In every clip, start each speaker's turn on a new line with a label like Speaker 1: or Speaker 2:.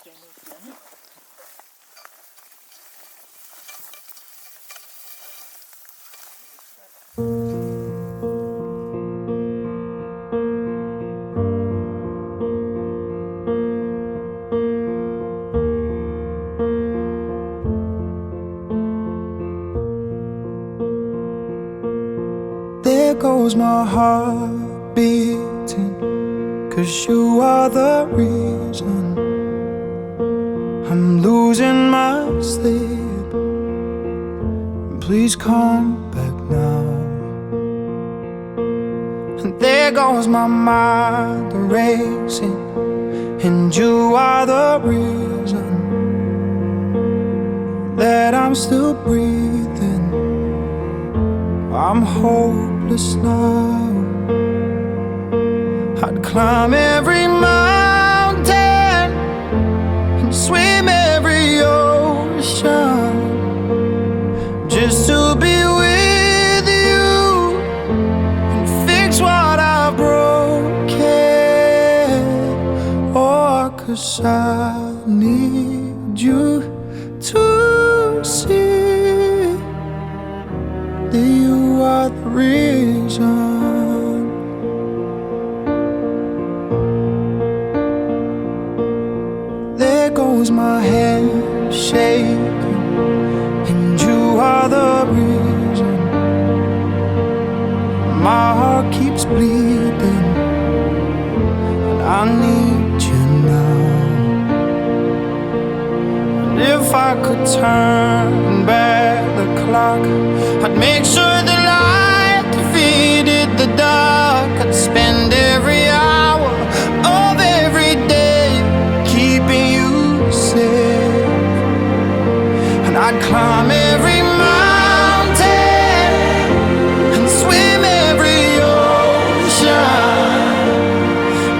Speaker 1: There goes my heart beating, 'cause you are the reason I'm losing my sleep. Please come back now. And there goes my mind racing, and you are the reason that I'm still breathing. I'm hopeless now. I'd climb every mountain and swim every ocean just to be with you and fix what I've broken. Oh, 'cause I need you to see that you are the reason. There goes my hand shaking, and you are the reason. My heart keeps bleeding, and I need you now. And if I could turn back the clock, I'd make sure the light defeated the dark. I'd spend every hour of every day keeping you safe, and I'd climb every mountain and swim every ocean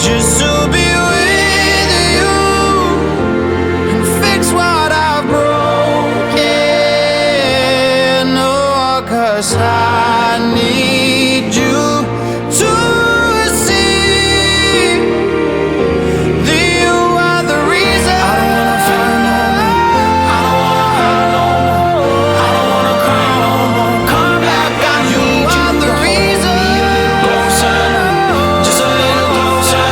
Speaker 1: just to be with you and fix what I've broken. Oh, 'cause I need you to see that you are the reason. I don't wanna fight no more. I don't wanna hurt no more. I don't wanna cry no more. Come back, I need you the reason. Closer, just a little closer.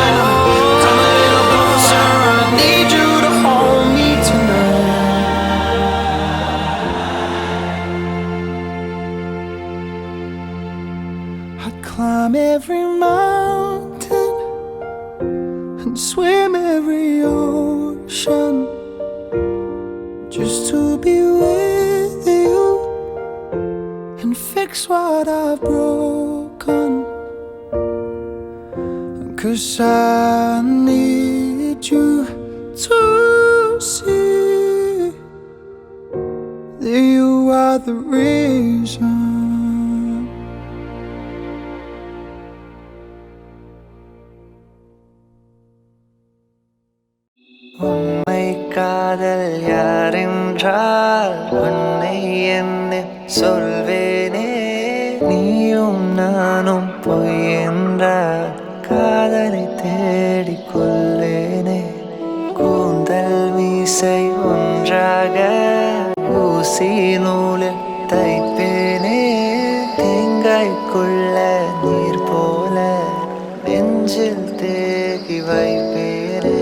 Speaker 1: Come a little closer. I need you to hold me tonight. I'd climb every mountain and swim every ocean just to be with you and fix what I've broken. 'Cause I need you to see that you are the reason.
Speaker 2: உண்மை காதல் யாரென்றால் உன்னை என்ன சொல்வேனே. நீயும் நானும் பொய் என்றால் காதலை தேடிக்கொள்வேனே. கூந்தல் மீசை ஒன்றாக ஊசி நூலில் தைப்பேனே. தேங்காய்க்குள்ள நீர் போல நெஞ்சில் தேகி வைப்பேனே.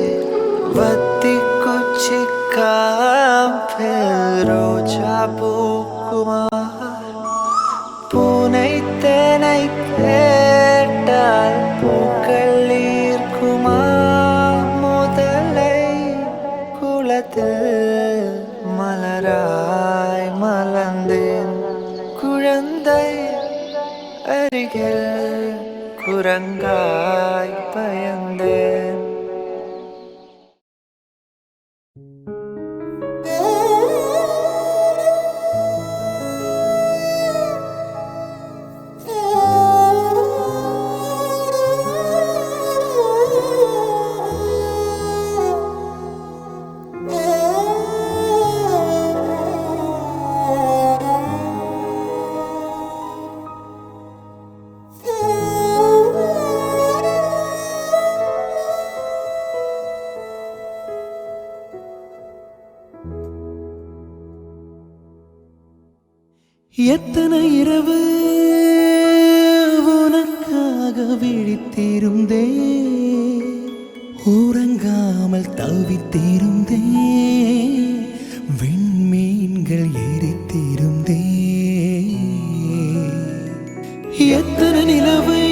Speaker 2: வத்தி குச்சி காம்பில் ரோஜா பூக்குமா? பூனை தேனை கேட்டால் பூக்கள் ஈர்க்குமா? முதலை குளத்தில் மலராய் மலர்ந்தேன். குழந்தை அருகில் குரங்காய் பயந்தேன். எத்தனை இரவு உனக்காக விழித்திருந்தே, உறங்காமல் தவித்திருந்தே, விண்மீன்கள் எரித்திருந்தே. எத்தனை நிலவை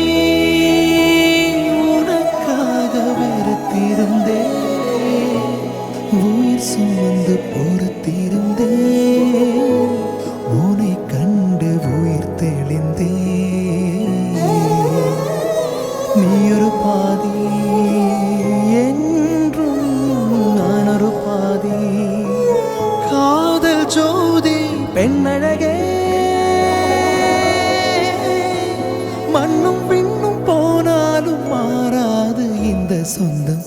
Speaker 2: உனக்காக வெறுத்திருந்தே, உயிர் சுமந்து பொறுத்திருந்தே, உன்னை கண்டு உயிர் தெளிந்தே. நீ ஒரு பாதி என்றும் நான் ஒரு பாதி, காதல் ஜோதி பெண்ணழகே, மண்ணும் விண்ணும் போனாலும் மாறாது இந்த சொந்தம்.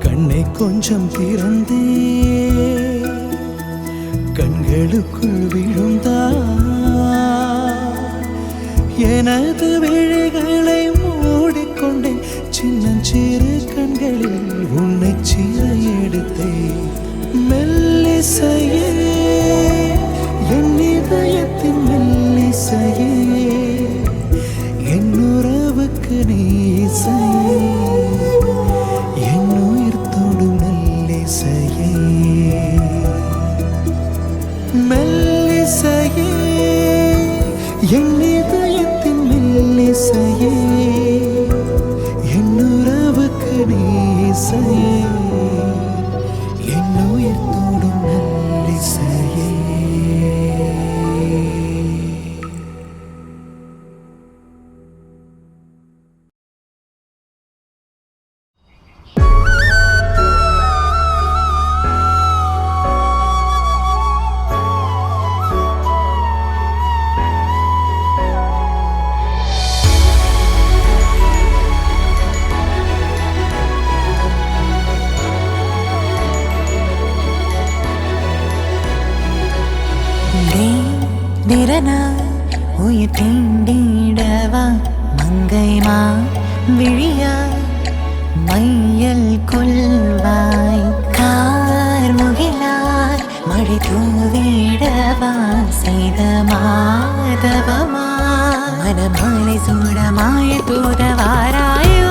Speaker 2: கண்ணை கொஞ்சம் திறந்தே, கண்களுக்குள் விழுந்தா, எனது விழிகளை மூடிக்கொண்டேன். சின்னஞ்சிறு கண்களில் உன்னை சீர எடுத்தே. மெல்லிசையே என் இதயத்தின் மெல்லிசையே, என் உறவுக்கு நீ இசையே, என் உயிர் தொடும் நல்லிசையே. மெல்லிசையே என் இதயத்தின் மெல்லிசையே, என் உறவுக்கு நீ இசையே, என் உயிர் தொடும் நல்லிசையே.
Speaker 3: உயிர் தீண்டிடவா மங்கைமா விழியாய் மையல் கொள்வாய், கார்முகிலாய் மழை தூவிடவா செய்த மாதவமா, மனமாலை சூடமாய தூதவாராயோ.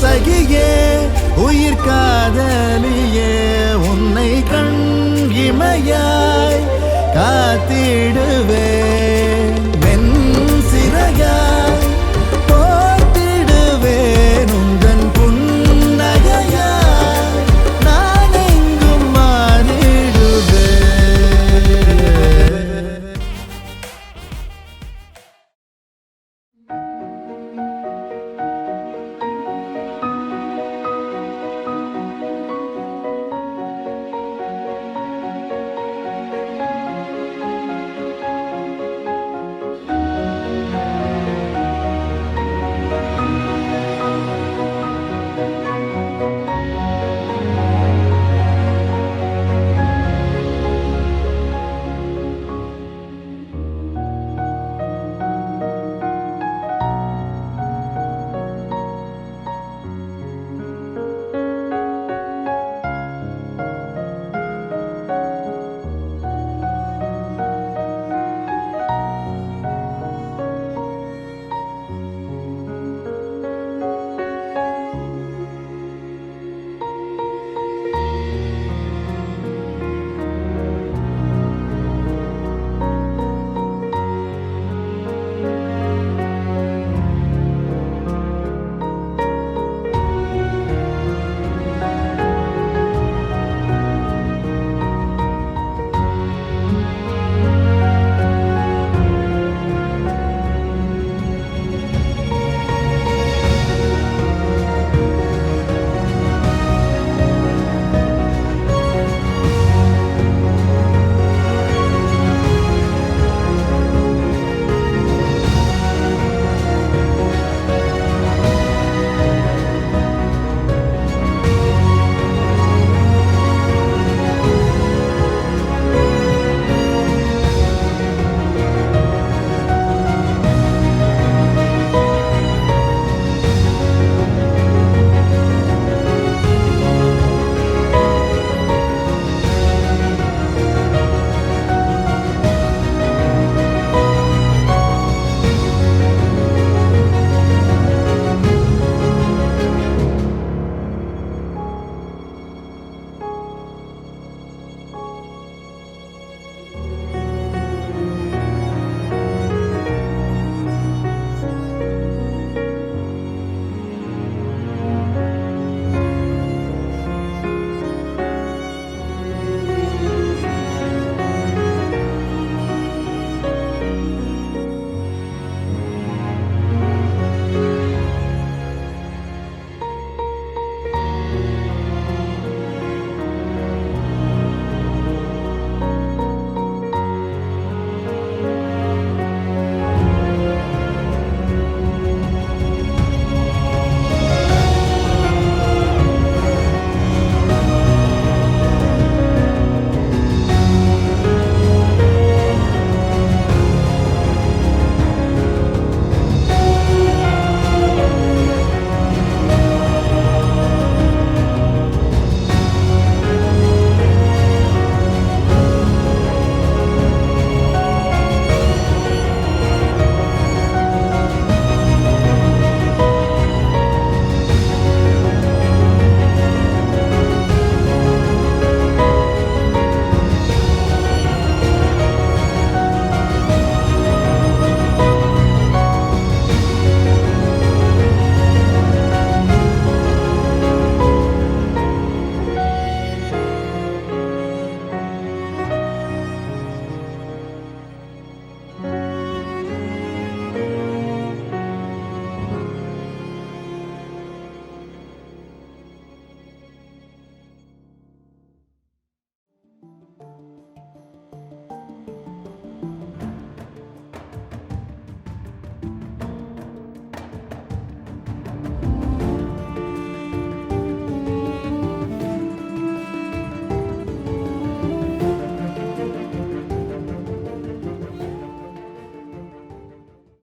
Speaker 2: சகியே உயிர் காதலியே, உன்னை கண் இமையாய் காத்தி